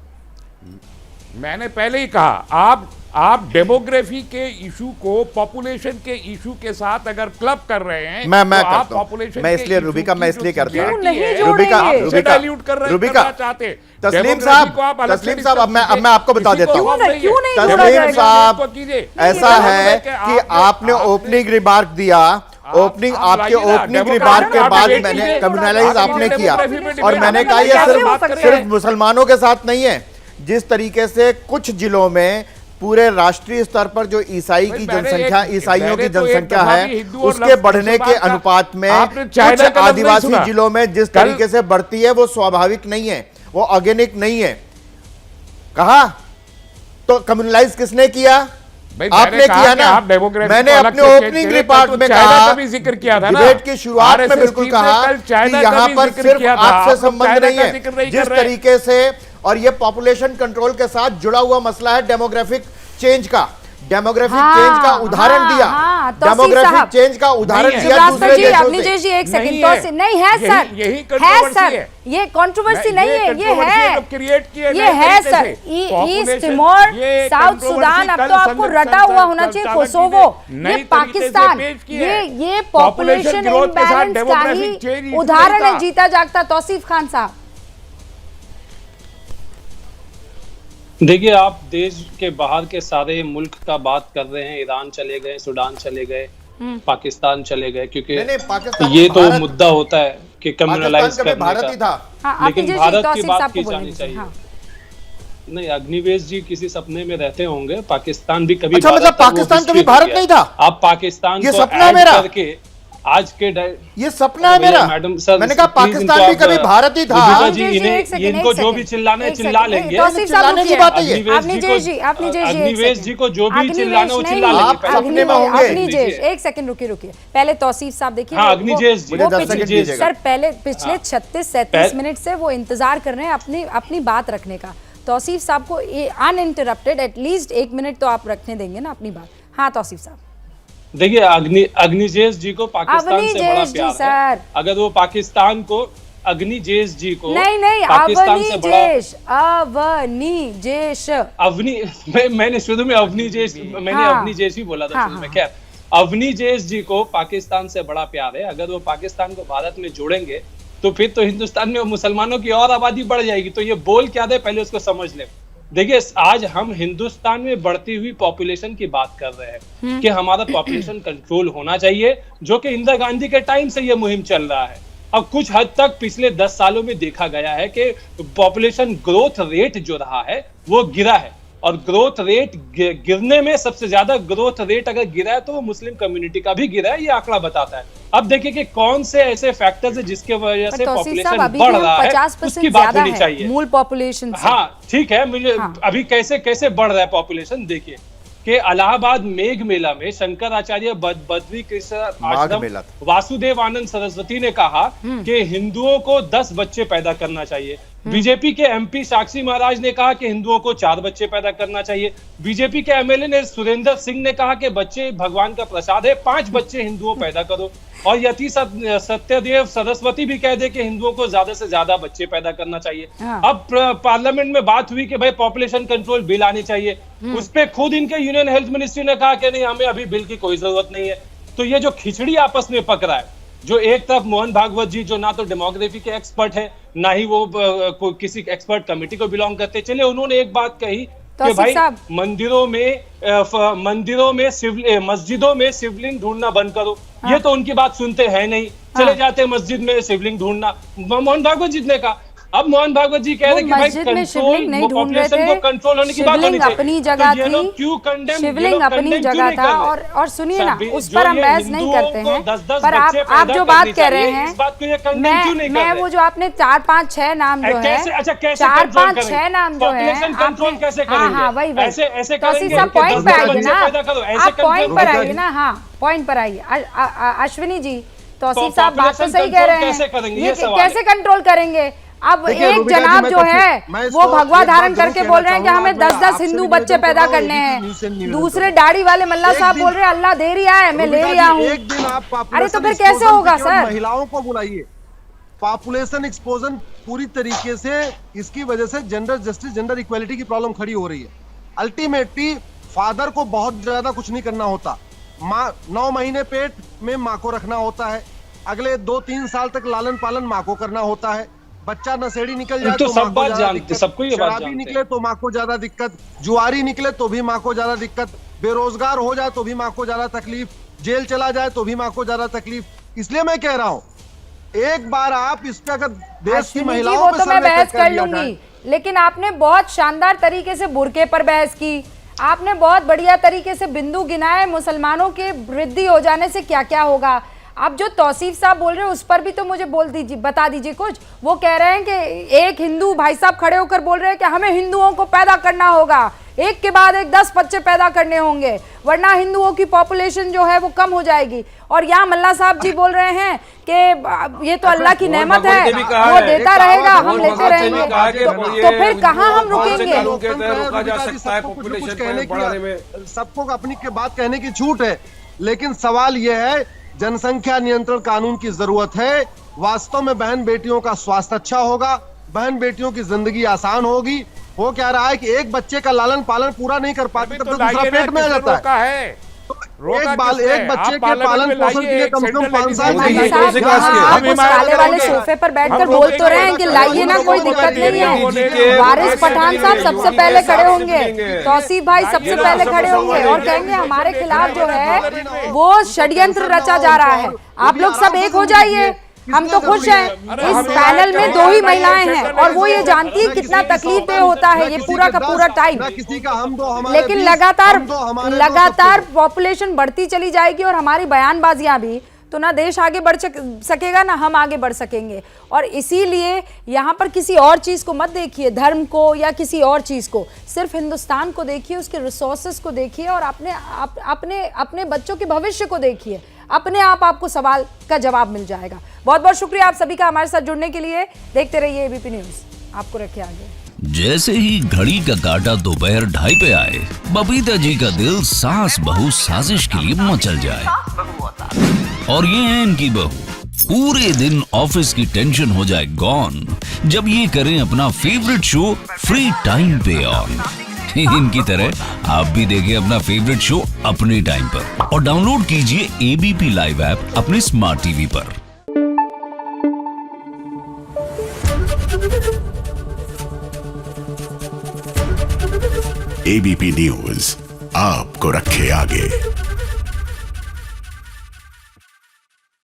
मैंने पहले ही कहा आप डेमोग्राफी के इशू को पॉपुलेशन के इशू के साथ अगर क्लब कर रहे हैं मैं तो आप करता हूं। पॉपुलेशन मैं के इसलिए issue रूबिका, की मैं जो इसलिए करता हूं। security नहीं है, जोड़ेंगे। उसे dilute करना चाहते हैं। तस्लीम Demography साहब, को आप अलग से तस्लीम साहब, अब मैं discuss आपको बता कीजिए। देता हूं। क्यों नहीं जोड़ा तस्लीम जाएगा? साहब, इसको कीजिए। ऐसा है कि आपने ओपनिंग रिमार्क दिया, ओपनिंग आपके लाइए ना, ओपनिंग डेमोक्रेसी रिमार्क के आप बाद debate मैंने कीजिए। कम्युनलाइज आप आपने किया डेमोग्राफी में और debate मैंने आप कहा ये कैसे हो सकता है? सिर्फ मुसलमानों के साथ नहीं है। जिस तरीके से कुछ जिलों में पूरे राष्ट्रीय स्तर पर जो ईसाई की जनसंख्या, ईसाइयों की जनसंख्या है, उसके बढ़ने के अनुपात में कुछ आदिवासी जिलों में जिस तरीके से बढ़ती है वो स्वाभाविक नहीं है, वो ऑर्गेनिक नहीं है। कहा तो कम्युनलाइज किसने किया? आपने किया ना। मैंने अपने ओपनिंग रिमार्क में कहा, जिक्र किया था ना, डिबेट की शुरुआत में बिल्कुल कहा कि यहाँ पर सिर्फ आपसे संबंध नहीं है। जिस तरीके से, और ये पॉपुलेशन कंट्रोल के साथ जुड़ा हुआ मसला है डेमोग्राफिक चेंज का, डेमोग्राफिक चेंज का उदाहरण दिया, डेमोग्राफिक चेंज का उदाहरण दिया दूसरे देशों से। जी 1 सेकंड तो नहीं है सर, यही है सर, ये कंट्रोवर्सी नहीं है, ये है sir. East Timor, south Sudan, अब तो आपको रटा हुआ होना चाहिए कोसोवो, ये पाकिस्तान, ये पॉपुलेशन इम्बैलेंस का ही उदाहरण है जीता जागता। तौसीफ खान साहब देखिए, आप देश के बाहर के सारे मुल्क का बात कर रहे हैं, ईरान चले गए, सूडान चले गए, पाकिस्तान चले गए, क्योंकि ये तो मुद्दा होता है कि कम्युनलाइज करने का। लेकिन भारत की बात की जानी चाहिए। नहीं, अग्निवेश जी किसी सपने में रहते होंगे, पाकिस्तान भी कभी मतलब पाकिस्तान कभी भारत नहीं था। आप पाकिस्तान ये को सपना मेरा करके आज के ये सपना है मेरा। मैडम सर, मैंने कहा पाकिस्तान भी कभी भारत ही था। जी इनको जो भी चिल्लाने चिल्ला लेंगे। चिल्लाने की बात है ये। अग्निवेश जी को जो भी चिल्लाना वो चिल्ला लेंगे। आप सपने में होंगे। अग्निवेश 1 सेकंड रुकिए। पहले तौसीफ साहब देखिए, हाँ, अग्निवेश जी, वो 10 सेकंड दीजिएगा। सर पहले पिछले 36-37 मिनट से वो इंतजार कर रहे हैं अपनी बात रखने का। तौसीफ साहब को अनइंटरप्टेड एटलीस्ट 1 मिनट तो आप रखने देंगे ना अपनी बात। हाँ तौसीफ साहब देखिए, अग्निजेश जी को पाकिस्तान से बड़ा प्यार है। अगर वो पाकिस्तान को अग्निजेश जी को नहीं पाकिस्तान से बड़ा मैंने शुरू में अवनीजेश ही बोला था शुरू में। खैर, अवनीजेश जी को पाकिस्तान से बड़ा प्यार है। अगर वो पाकिस्तान को भारत में जोड़ेंगे तो फिर तो हिंदुस्तान में मुसलमानों की और आबादी बढ़ जाएगी। तो ये बोल क्या दे, पहले उसको समझ ले। देखिए, आज हम हिंदुस्तान में बढ़ती हुई पॉपुलेशन की बात कर रहे हैं कि हमारा पॉपुलेशन कंट्रोल होना चाहिए, जो कि इंदिरा गांधी के टाइम से यह मुहिम चल रहा है। अब कुछ हद तक पिछले 10 सालों में देखा गया है कि पॉपुलेशन ग्रोथ रेट जो रहा है वो गिरा है, और ग्रोथ रेट गिरने में सबसे ज्यादा ग्रोथ रेट अगर गिरा है तो वो मुस्लिम कम्युनिटी का भी गिरा है, ये आंकड़ा बताता है। अब देखिए कि कौन से ऐसे फैक्टर्स है जिसके वजह से पॉपुलेशन बढ़ रहा है, उसकी बात होनी चाहिए। मूल पॉपुलेशन हाँ ठीक है, मुझे अभी कैसे बढ़ रहा है पॉपुलेशन देखिए कि इलाहाबाद मेघ मेला में शंकराचार्य बद्री कृष्ण आश्रम वासुदेव आनंद सरस्वती ने कहा कि हिंदुओं को 10 बच्चे पैदा करना चाहिए। बीजेपी के एमपी साक्षी महाराज ने कहा कि हिंदुओं को 4 बच्चे पैदा करना चाहिए। बीजेपी के एमएलए ने सुरेंद्र सिंह ने कहा कि बच्चे भगवान का प्रसाद है, 5 बच्चे हिंदुओं पैदा करो। और यति सत्यदेव सरस्वती भी कह दे कि हिंदुओं को ज्यादा से ज्यादा बच्चे पैदा करना चाहिए। अब पार्लियामेंट में बात हुई कि भाई पॉपुलेशन कंट्रोल बिल आनी चाहिए, उस पे खुद इनके यूनियन हेल्थ मिनिस्ट्री ने कहा कि नहीं, हमें अभी बिल की कोई जरूरत नहीं है। तो ये जो खिचड़ी आपस में पक रहा है, जो एक तरफ मोहन भागवत जी जो ना तो डेमोग्राफी के एक्सपर्ट है, ना ही वो किसी एक्सपर्ट कमेटी को बिलोंग करते, चले उन्होंने एक बात कही कि भाई मस्जिदों में शिवलिंग ढूंढना बंद करो। ये तो उनकी बात सुनते हैं नहीं, चले जाते मस्जिद में शिवलिंग ढूंढना। मोहन भागवत जी ने कहा, अब मोहन भागवत जी कह रहे कि भाई कंट्रोल, पॉपुलेशन को कंट्रोल होने की बात होनी चाहिए। अपनी जगह थी, शिवलिंग अपनी जगह था। और सुनिए ना, उस पर हम बहस नहीं करते हैं, पर आप जो बात कह रहे हैं, मैं वो जो आपने 4 5 6 नाम जो है, 4 5 6 नाम जो है, कंट्रोल कैसे करेंगे? हाँ वही ऐसे करेंगे, सब पॉइंट पर आइए ना, आप पॉइंट पर आइए ना। हाँ पॉइंट पर आइए। अश्विनी जी, तौसीफ साहब बात तो सही कह रहे हैं, ये कैसे कंट्रोल करेंगे? अब एक जनाब जो है वो भगवा धारण करके बोल रहे हैं कि हमें 10-10 हिंदू बच्चे पैदा करने हैं, दूसरे दाढ़ी वाले मल्ला साहब बोल रहे हैं अल्लाह दे रहा है, मैं ले रहा हूँ। अरे तो फिर कैसे होगा सर? महिलाओं को बुलाइए, पॉपुलेशन एक्सपोजन पूरी तरीके से इसकी वजह से जेंडर जस्टिस, जेंडर इक्वालिटी की प्रॉब्लम खड़ी हो रही है। अल्टीमेटली फादर को बहुत ज्यादा कुछ नहीं करना होता, माँ 9 महीने पेट में माँ को रखना होता है, अगले 2-3 साल तक लालन पालन माँ को करना होता है। बच्चा नशेड़ी निकल जाए तो सब बात जानते, सबको ये बात शराबी निकले तो माँ को ज्यादा दिक्कत, जुआरी निकले तो भी माँ को ज्यादा दिक्कत, बेरोजगार हो जाए तो भी माँ को ज्यादा तकलीफ, जेल चला जाए तो भी माँ को ज्यादा तकलीफ। इसलिए मैं कह रहा हूँ, एक बार आप इस पे अगर देश की महिलाओं पे मैं बहस कर लूंगी, लेकिन आपने बहुत शानदार तरीके से बुर्के पर बहस की, आपने बहुत बढ़िया तरीके से बिंदु गिनाए मुसलमानों के वृद्धि हो जाने से क्या क्या होगा। अब जो तौसीफ साहब बोल रहे हैं उस पर भी तो मुझे बता दीजिए कुछ। वो कह रहे हैं कि एक हिंदू भाई साहब खड़े होकर बोल रहे हैं कि हमें हिंदुओं को पैदा करना होगा, एक के बाद एक 10 बच्चे पैदा करने होंगे, वरना हिंदुओं की पॉपुलेशन जो है वो कम हो जाएगी। और यहाँ मल्ला साहब जी बोल रहे हैं कि ये तो अल्लाह की नेमत है, वो देता रहेगा, हम लेते रहेंगे। तो फिर कहाँ हम रुकेंगे? सबको अपनी बात कहने की छूट है, लेकिन सवाल यह है, जनसंख्या नियंत्रण कानून की जरूरत है। वास्तव में बहन बेटियों का स्वास्थ्य अच्छा होगा, बहन बेटियों की जिंदगी आसान होगी। हो क्या रहा है कि एक बच्चे का लालन पालन पूरा नहीं कर पाते तब तक दूसरा पेट में आ जाता है। एक बच्चे के पालन पोषण के लिए कम से कम 5 साल आप उस काले वाले सोफे पर बैठकर बोल तो रहे हैं कि लाइए ना, कोई दिक्कत नहीं है। वारिस पठान साहब सबसे पहले खड़े होंगे, तौसीफ भाई सबसे पहले खड़े होंगे और कहेंगे हमारे खिलाफ जो है वो षड्यंत्र रचा जा रहा है। आप लोग सब एक हो जाइए, हम तो खुश हैं। इस पैनल में 2 ही महिलाएं हैं और वो ये जानती है कितना तकलीफ होता है ये पूरा का पूरा टाइम। लेकिन लगातार पॉपुलेशन बढ़ती चली जाएगी और हमारी बयानबाजियां भी, तो ना देश आगे बढ़ सकेगा ना हम आगे बढ़ सकेंगे। और इसीलिए यहाँ पर किसी और चीज़ को मत देखिए, धर्म को या किसी और चीज़ को, सिर्फ हिंदुस्तान को देखिए, उसके रिसोर्सेस को देखिए और अपने बच्चों के भविष्य को देखिए। अपने आप आपको सवाल का जवाब मिल जाएगा। बहुत बहुत शुक्रिया आप सभी का हमारे साथ जुड़ने के लिए। देखते रहिए एबीपी न्यूज़, आपको रखे आगे। जैसे ही घड़ी का काटा दोपहर 2:30 पे आए, बबीता जी का दिल सास बहू साजिश के लिए मचल जाए। और ये है इनकी बहू, पूरे दिन ऑफिस की टेंशन हो जाए गॉन जब ये करें अपना फेवरेट शो फ्री टाइम पे ऑन। इनकी तरह आप भी देखें अपना फेवरेट शो अपने टाइम पर और डाउनलोड कीजिए एबीपी लाइव ऐप अपने स्मार्ट टीवी पर। एबीपी न्यूज आपको रखे आगे।